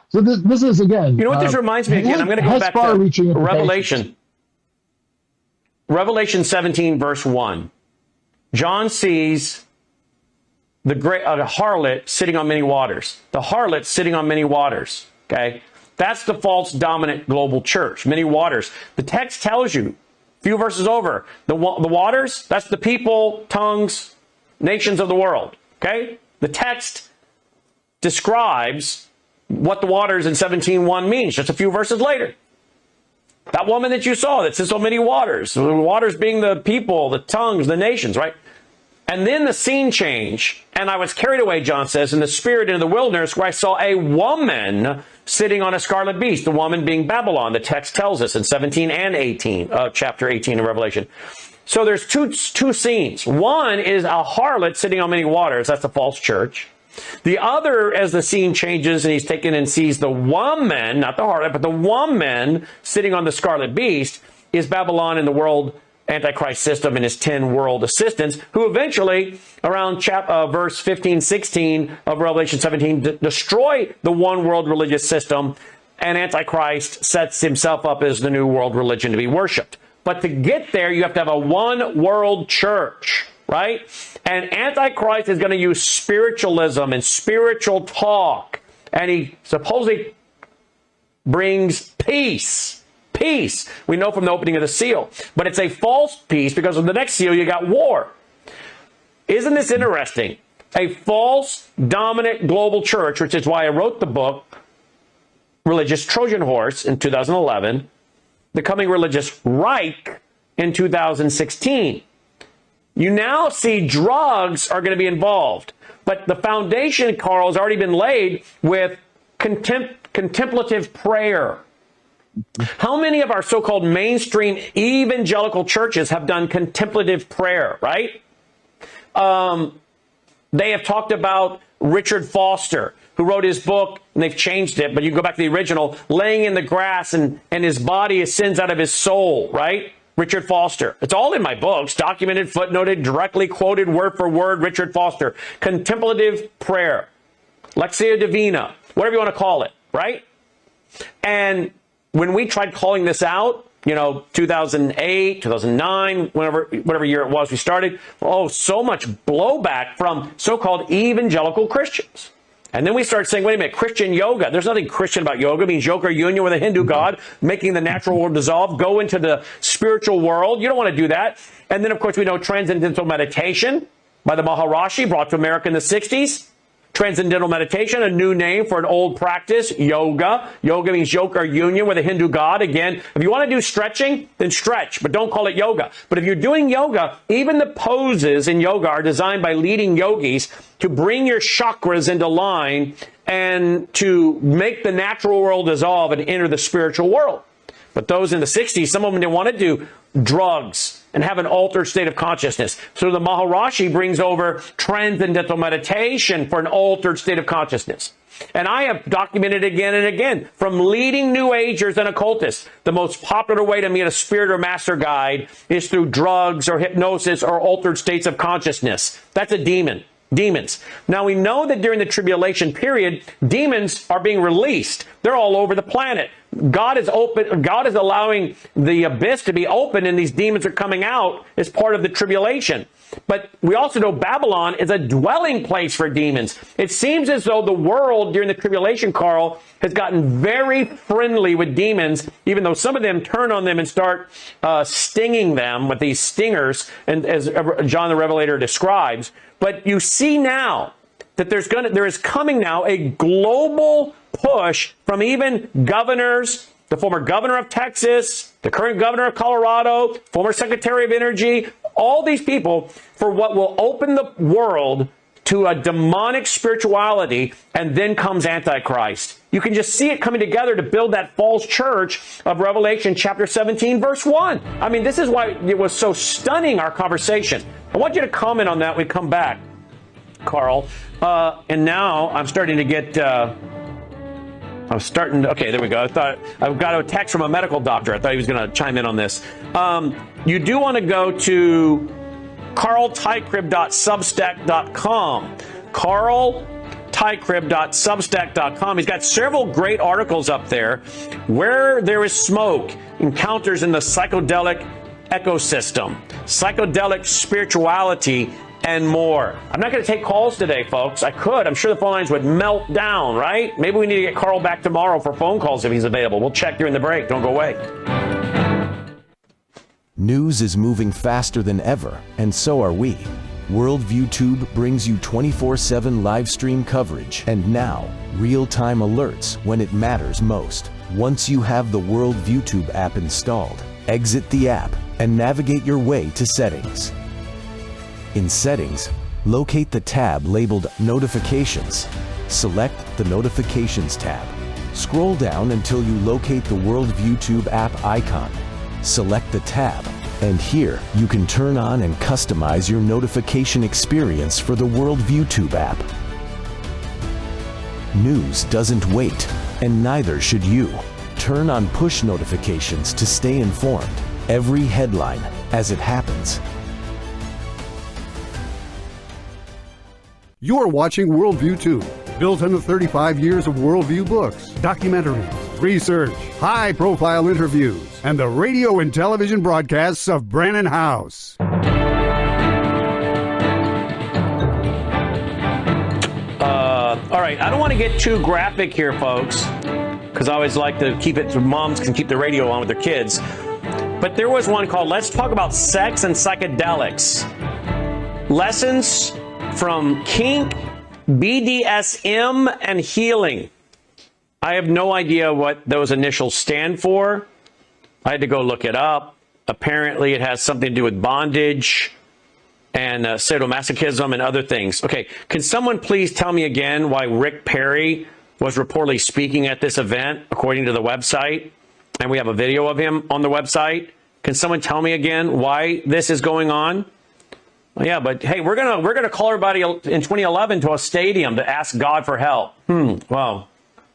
So this is, again... You know what this reminds me again? I'm going to go back to Revelation. Revelation 17, verse 1. John sees the great harlot sitting on many waters. The harlot sitting on many waters. Okay? That's the false dominant global church. Many waters. The text tells you, a few verses over, the waters, that's the people, tongues, nations of the world. Okay? The text describes what the waters in 17:1 means, just a few verses later. That woman that you saw that sits on many waters, the waters being the people, the tongues, the nations, right? And then the scene change, and I was carried away, John says, in the spirit into the wilderness, where I saw a woman sitting on a scarlet beast, the woman being Babylon, the text tells us in 17 and 18, chapter 18 of Revelation. So there's two scenes. One is a harlot sitting on many waters, that's the false church. The other, as the scene changes and he's taken and sees the woman, not the harlot, but the woman sitting on the scarlet beast, is Babylon in the world Antichrist system and his 10 world assistants, who eventually, around verse 15, 16 of Revelation 17, destroy the one world religious system, and Antichrist sets himself up as the new world religion to be worshipped. But to get there, you have to have a one world church, right? And Antichrist is going to use spiritualism and spiritual talk. And he supposedly brings peace. Peace. We know from the opening of the seal. But it's a false peace because of the next seal, you got war. Isn't this interesting? A false, dominant global church, which is why I wrote the book, Religious Trojan Horse, in 2011, the coming religious Reich in 2016. You now see drugs are going to be involved. But the foundation, Carl, has already been laid with contemplative prayer. How many of our so-called mainstream evangelical churches have done contemplative prayer, right? They have talked about Richard Foster, who wrote his book, and they've changed it, but you go back to the original, laying in the grass and his body ascends out of his soul, right? Richard Foster. It's all in my books, documented, footnoted, directly quoted word for word, Richard Foster. Contemplative prayer. Lectio Divina, whatever you want to call it, right? And when we tried calling this out, 2008, 2009, whatever year it was we started, so much blowback from so-called evangelical Christians. And then we started saying, wait a minute, Christian yoga. There's nothing Christian about yoga. It means yoga or union with a Hindu god, making the natural world dissolve, go into the spiritual world. You don't want to do that. And then, of course, we know transcendental meditation by the Maharishi, brought to America in the 60s. Transcendental meditation, a new name for an old practice, yoga. Yoga means yoga or union with a Hindu god. Again, if you want to do stretching, then stretch, but don't call it yoga. But if you're doing yoga, even the poses in yoga are designed by leading yogis to bring your chakras into line and to make the natural world dissolve and enter the spiritual world. But those in the 60s, some of them didn't want to do drugs and have an altered state of consciousness. So the Maharishi brings over transcendental meditation for an altered state of consciousness. And I have documented again and again from leading New Agers and occultists, the most popular way to meet a spirit or master guide is through drugs or hypnosis or altered states of consciousness. That's a demon. Demons. Now we know that during the tribulation period, demons are being released. They're all over the planet. God is allowing the abyss to be open, and these demons are coming out as part of the tribulation. But we also know Babylon is a dwelling place for demons. It seems as though the world during the tribulation, Carl, has gotten very friendly with demons, even though some of them turn on them and start stinging them with these stingers, and as John the Revelator describes. But you see now that there is coming now a global push from even governors, the former governor of Texas, the current governor of Colorado, former Secretary of Energy, all these people for what will open the world to a demonic spirituality, and then comes Antichrist. You can just see it coming together to build that false church of Revelation chapter 17, verse 1. I mean, this is why it was so stunning, our conversation. I want you to comment on that when we come back, Carl. And now I'm starting to get... okay, there we go. I thought I've got a text from a medical doctor. I thought he was going to chime in on this. You do want to go to carltycrib.substack.com. carltycrib.substack.com. He's got several great articles up there. Where There Is Smoke, Encounters in the Psychedelic Ecosystem, Psychedelic Spirituality, and more. I'm not going to take calls today, folks. I could. I'm sure the phone lines would melt down, right? Maybe we need to get Carl back tomorrow for phone calls if he's available. We'll check during the break. Don't go away. News is moving faster than ever, and so are we. Worldview Tube brings you 24/7 live stream coverage and now real-time alerts when it matters most. Once you have the Worldview Tube app installed, exit the app and navigate your way to Settings. In Settings, locate the tab labeled Notifications. Select the Notifications tab. Scroll down until you locate the Worldview Tube app icon. Select the tab, and here you can turn on and customize your notification experience for the Worldview Tube app. News doesn't wait, and neither should you. Turn on push notifications to stay informed. Every headline as it happens. You're watching Worldview 2, built on the 35 years of Worldview books, documentaries, research, high-profile interviews, and the radio and television broadcasts of Brannon House. All right, I don't want to get too graphic here, folks, because I always like to keep it so moms can keep the radio on with their kids. But there was one called Let's Talk About Sex and Psychedelics. Lessons from kink, BDSM, and healing. I have no idea what those initials stand for. I had to go look it up. Apparently, it has something to do with bondage and sadomasochism and other things. Okay, can someone please tell me again why Rick Perry was reportedly speaking at this event, according to the website? And we have a video of him on the website. Can someone tell me again why this is going on? Well, yeah, but hey, we're gonna call everybody in 2011 to a stadium to ask God for help. Well,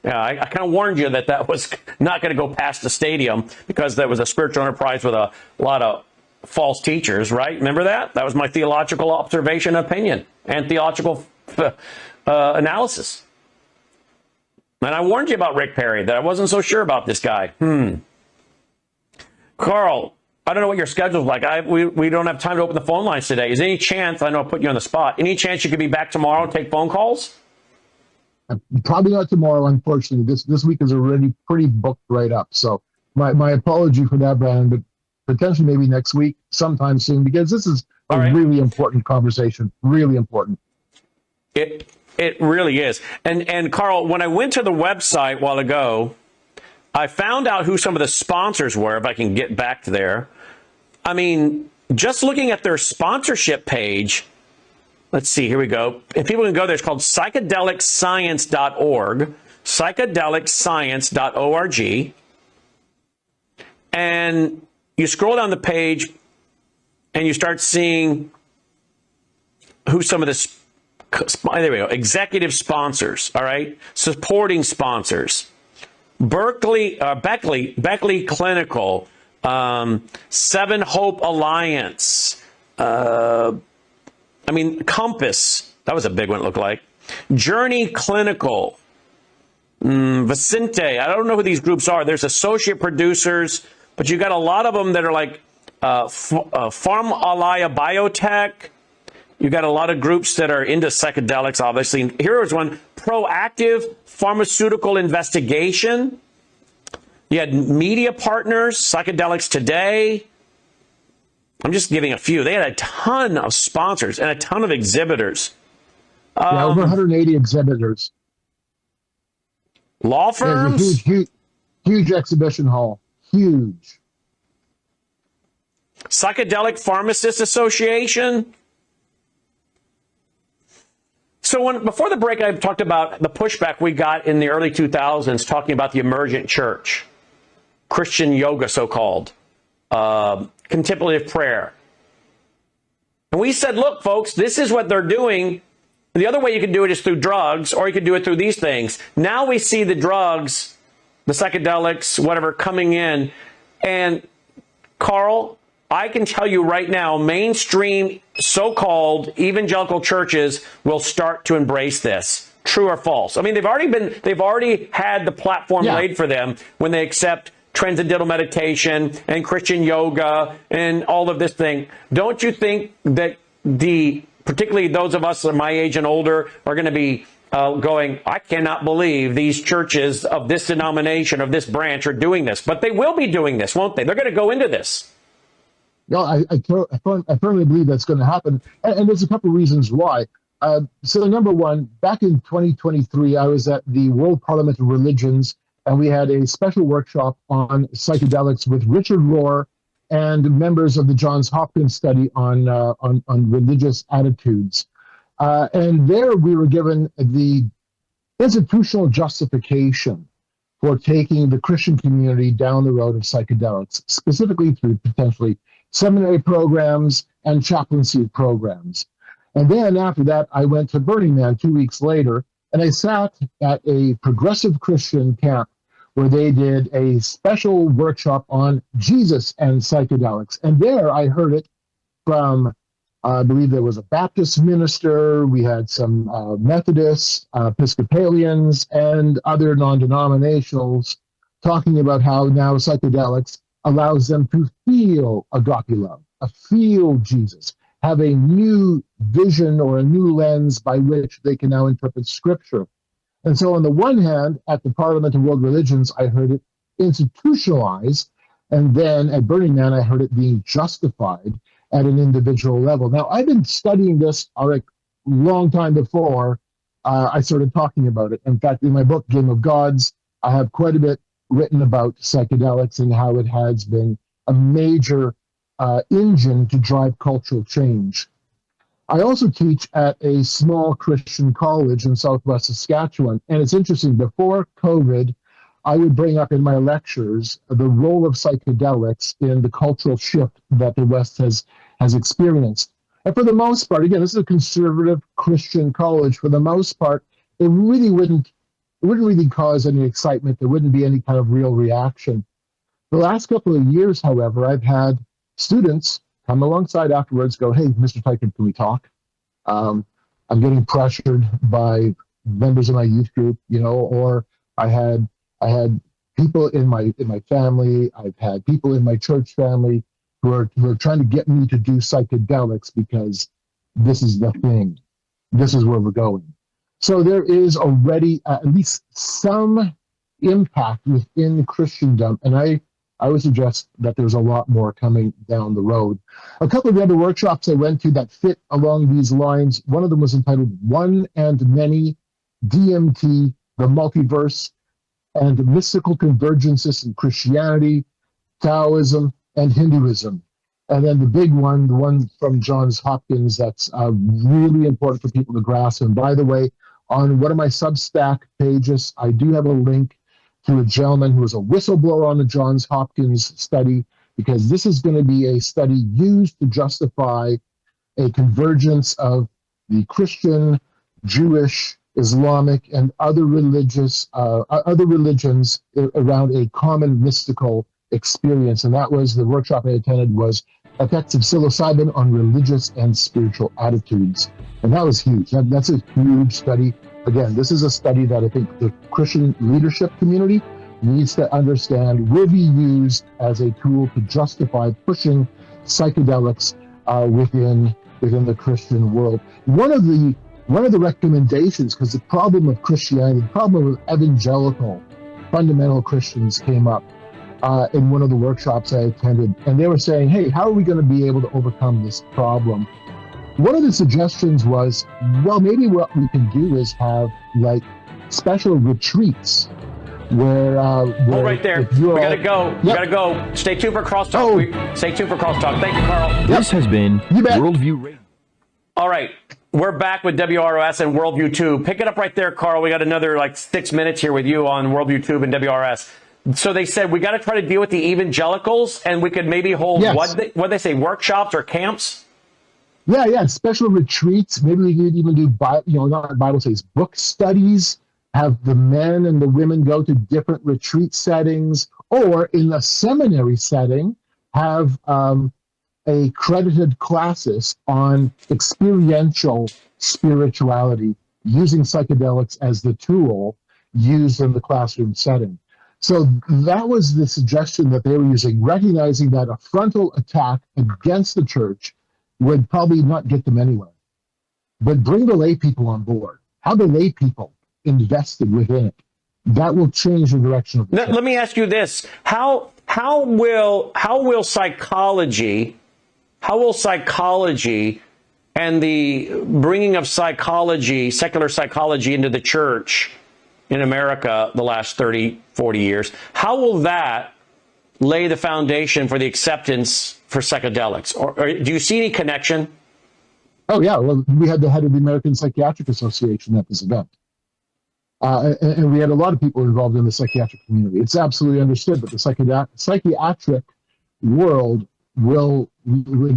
yeah, I kind of warned you that was not going to go past the stadium because that was a spiritual enterprise with a lot of false teachers, right? Remember that? That was my theological observation, opinion, and theological analysis. And I warned you about Rick Perry, that I wasn't so sure about this guy. Carl, I don't know what your schedule's like. We don't have time to open the phone lines today. Is there any chance, I know I put you on the spot, any chance you could be back tomorrow and take phone calls? Probably not tomorrow, unfortunately. This week is already pretty booked right up. So my apology for that, Brandon, but potentially maybe next week, sometime soon, because this is a really important conversation. Really important. It really is. And Carl, when I went to the website a while ago, I found out who some of the sponsors were, if I can get back to there. I mean, just looking at their sponsorship page, let's see, here we go. If people can go there, it's called psychedelicscience.org, psychedelicscience.org. And you scroll down the page and you start seeing who some of the, there we go, executive sponsors, all right? Supporting sponsors. Beckley Clinical, Seven Hope Alliance, Compass, that was a big one, it looked like. Journey Clinical, Vicente, I don't know who these groups are. There's associate producers, but you got a lot of them that are like Pharmalaya Biotech. You got a lot of groups that are into psychedelics, obviously. Here is one, Proactive Pharmaceutical Investigation. You had media partners, Psychedelics Today. I'm just giving a few. They had a ton of sponsors and a ton of exhibitors. Over 180 exhibitors. Law firms? Huge exhibition hall. Huge. Psychedelic Pharmacists Association. So before the break, I talked about the pushback we got in the early 2000s talking about the emergent church, Christian yoga, so-called. Contemplative prayer. And we said, look, folks, this is what they're doing. The other way you can do it is through drugs, or you could do it through these things. Now we see the drugs, the psychedelics, whatever, coming in. And Carl, I can tell you right now, mainstream so-called evangelical churches will start to embrace this. True or false? I mean, they've already had the platform laid for them when they accept transcendental meditation and Christian yoga and all of this thing. Don't you think that particularly those of us that are my age and older are going to be going, I cannot believe these churches of this denomination, of this branch are doing this. But they will be doing this, won't they? They're going to go into this. No, I firmly believe that's going to happen. And there's a couple of reasons why. So number one, back in 2023, I was at the World Parliament of Religions, and we had a special workshop on psychedelics with Richard Rohr and members of the Johns Hopkins study on religious attitudes. And there we were given the institutional justification for taking the Christian community down the road of psychedelics, specifically through potentially seminary programs and chaplaincy programs. And then after that, I went to Burning Man 2 weeks later, and I sat at a progressive Christian camp where they did a special workshop on Jesus and psychedelics. And there I heard it from, I believe there was a Baptist minister, we had some Methodists, Episcopalians, and other non-denominationals talking about how now psychedelics allows them to feel agape love, feel Jesus, have a new vision or a new lens by which they can now interpret Scripture. And so on the one hand, at the Parliament of World Religions, I heard it institutionalized, and then at Burning Man, I heard it being justified. at an individual level. Now, I've been studying this a long time before I started talking about it. In fact, in my book, Game of Gods, I have quite a bit written about psychedelics and how it has been a major engine to drive cultural change. I also teach at a small Christian college in Southwest Saskatchewan. And it's interesting, before COVID, I would bring up in my lectures the role of psychedelics in the cultural shift that the West has experienced. And for the most part, again, this is a conservative Christian college. For the most part, it wouldn't really cause any excitement. There wouldn't be any kind of real reaction. The last couple of years, however, I've had students come alongside afterwards, go, "Hey, Mr. Teichman, can we talk? I'm getting pressured by members of my youth group, or I had people in my family, I've had people in my church family who are trying to get me to do psychedelics because this is the thing. This is where we're going." So there is already at least some impact within Christendom, and I would suggest that there's a lot more coming down the road. A couple of the other workshops I went to that fit along these lines, one of them was entitled One and Many, DMT, the Multiverse, and Mystical Convergences in Christianity, Taoism, and Hinduism. And then the big one, the one from Johns Hopkins, that's really important for people to grasp. And by the way, on one of my Substack pages, I do have a link to a gentleman who was a whistleblower on the Johns Hopkins study, because this is going to be a study used to justify a convergence of the Christian, Jewish, Islamic, and other religions around a common mystical experience. And that was the workshop I attended, was effects of psilocybin on religious and spiritual attitudes. And that was huge. That's a huge study. Again, this is a study that I think the Christian leadership community needs to understand will be used as a tool to justify pushing psychedelics within the Christian world. One of the recommendations, because the problem of Christianity, the problem of evangelical fundamental Christians came up in one of the workshops I attended, and they were saying, "Hey, how are we going to be able to overcome this problem?" One of the suggestions was, well, maybe what we can do is have special retreats where hold right there. We gotta go. Yep. We gotta go. Stay tuned for Crosstalk. Oh. Stay tuned for Crosstalk. Thank you, Carl. This has been Worldview Radio. All right. We're back with WROS and Worldview Tube. Pick it up right there, Carl. We got another 6 minutes here with you on Worldview Tube and WRS. So they said we got to try to deal with the evangelicals, and we could maybe hold what they say, workshops or camps. Yeah, special retreats. Maybe we could even do, not Bible studies, book studies. Have the men and the women go to different retreat settings, or in a seminary setting, have accredited classes on experiential spirituality, using psychedelics as the tool used in the classroom setting. So that was the suggestion that they were using, recognizing that a frontal attack against the church would probably not get them anywhere. But bring the lay people on board. Have the lay people invested within it. That will change the direction of the church. Let me ask you this. How will psychology and the bringing of secular psychology into the church in America the last 30, 40 years, how will that lay the foundation for the acceptance for psychedelics? Or do you see any connection? Oh, yeah. Well, we had the head of the American Psychiatric Association at this event. And we had a lot of people involved in the psychiatric community. It's absolutely understood that the psychiatric world will,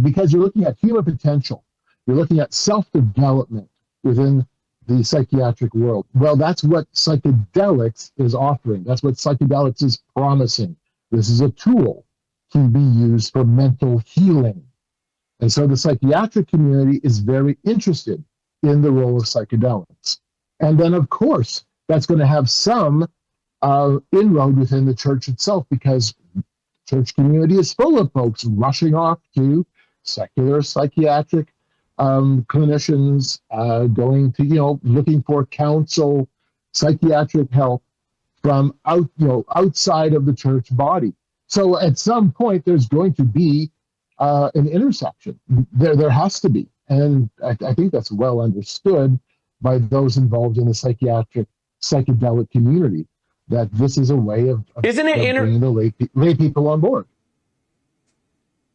because you're looking at human potential, you're looking at self-development within the psychiatric world. Well, that's what psychedelics is offering. That's what psychedelics is promising. This is a tool to be used for mental healing. And so the psychiatric community is very interested in the role of psychedelics. And then, of course, that's going to have some inroad within the church itself, because the church community is full of folks rushing off to secular psychiatric clinicians, going to, looking for counsel, psychiatric help from outside of the church body. So at some point, there's going to be an intersection. There has to be. And I think that's well understood by those involved in the psychedelic community, that this is a way of bringing the lay people on board.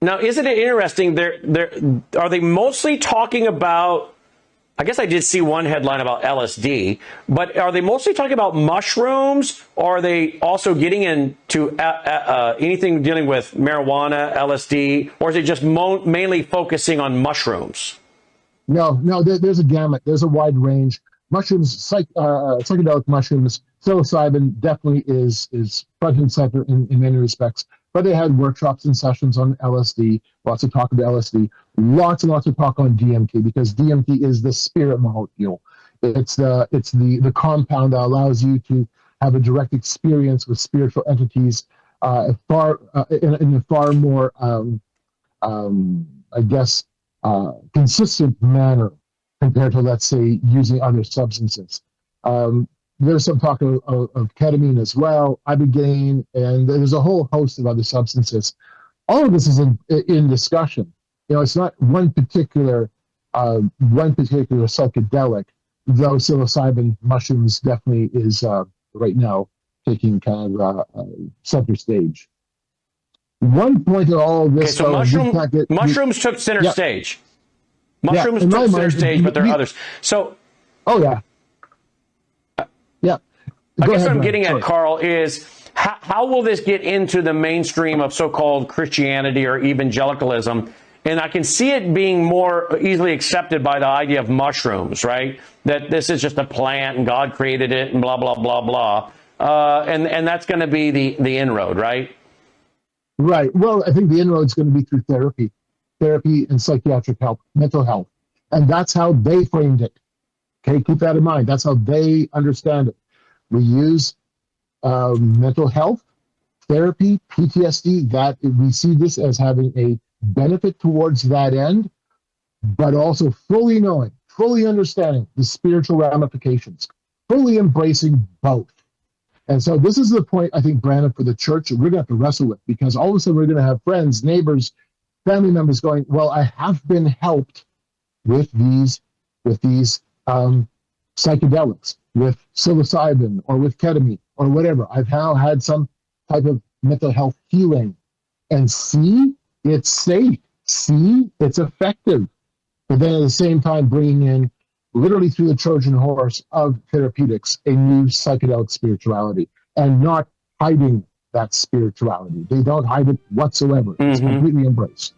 Now, isn't it interesting? Are they mostly talking about, I guess I did see one headline about LSD, but are they mostly talking about mushrooms, or are they also getting into anything dealing with marijuana, LSD, or is it just mainly focusing on mushrooms? No, there's a gamut. There's a wide range. Mushrooms, psychedelic mushrooms, psilocybin definitely is front and center in many respects. But they had workshops and sessions on LSD, lots of talk about LSD, lots and lots of talk on DMT, because DMT is the spirit molecule. It's the compound that allows you to have a direct experience with spiritual entities in a far more, consistent manner compared to, let's say, using other substances. There's some talk of ketamine as well, ibogaine, and there's a whole host of other substances. All of this is in discussion. It's not one particular psychedelic, though psilocybin mushrooms definitely is right now taking kind of center stage. One point of all of this, mushrooms took center stage. Mushrooms took center stage, but there are others. So, I guess what I'm getting at, Carl, is how will this get into the mainstream of so-called Christianity or evangelicalism? And I can see it being more easily accepted by the idea of mushrooms, right? That this is just a plant and God created it and blah, blah, blah, blah. And that's going to be the inroad, right? Right. Well, I think the inroad is going to be through therapy and psychiatric help, mental health. And that's how they framed it. Okay, keep that in mind. That's how they understand it. We use mental health, therapy, PTSD, that we see this as having a benefit towards that end, but also fully knowing, fully understanding the spiritual ramifications, fully embracing both. And so this is the point, I think, Brandon, for the church that we're going to have to wrestle with, because all of a sudden we're going to have friends, neighbors, family members going, well, I have been helped with these psychedelics, with psilocybin or with ketamine or whatever. I've now had some type of mental health healing, and see, it's safe. See, it's effective. But then at the same time, bringing in, literally through the Trojan horse of therapeutics, a new psychedelic spirituality, and not hiding that spirituality. They don't hide it whatsoever. It's completely embraced.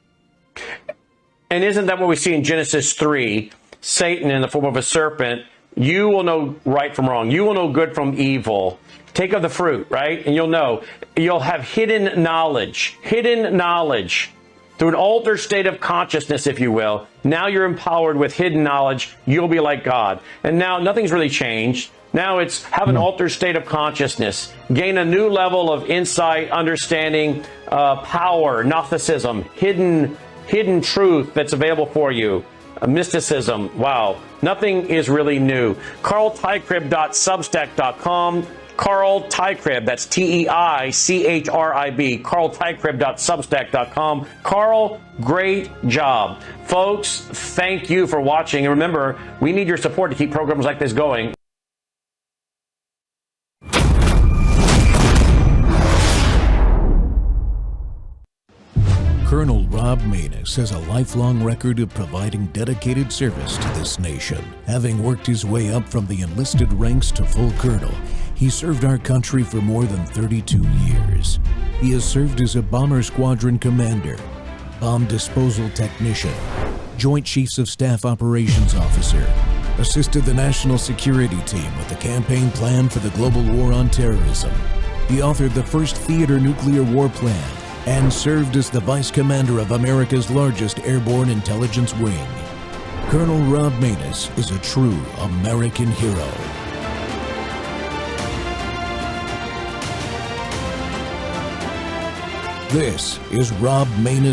And isn't that what we see in Genesis 3? Satan in the form of a serpent, you will know right from wrong. You will know good from evil. Take of the fruit, right? And you'll know. You'll have hidden knowledge through an altered state of consciousness, if you will. Now you're empowered with hidden knowledge. You'll be like God. And now nothing's really changed. Now it's have an altered state of consciousness, gain a new level of insight, understanding, power, Gnosticism, hidden truth that's available for you. Mysticism. Wow. Nothing is really new. carlteichribb.substack.com. Carl Teichribb, that's Teichribb, carlteichribb.substack.com. Carl, great job. Folks, thank you for watching. And remember, we need your support to keep programs like this going. Colonel Rob Maness has a lifelong record of providing dedicated service to this nation. Having worked his way up from the enlisted ranks to full colonel, he served our country for more than 32 years. He has served as a bomber squadron commander, bomb disposal technician, Joint Chiefs of Staff Operations Officer, assisted the National Security Team with the campaign plan for the global war on terrorism. He authored the first theater nuclear war plan, and served as the Vice Commander of America's largest airborne intelligence wing. Colonel Rob Maness is a true American hero. This is Rob Maness.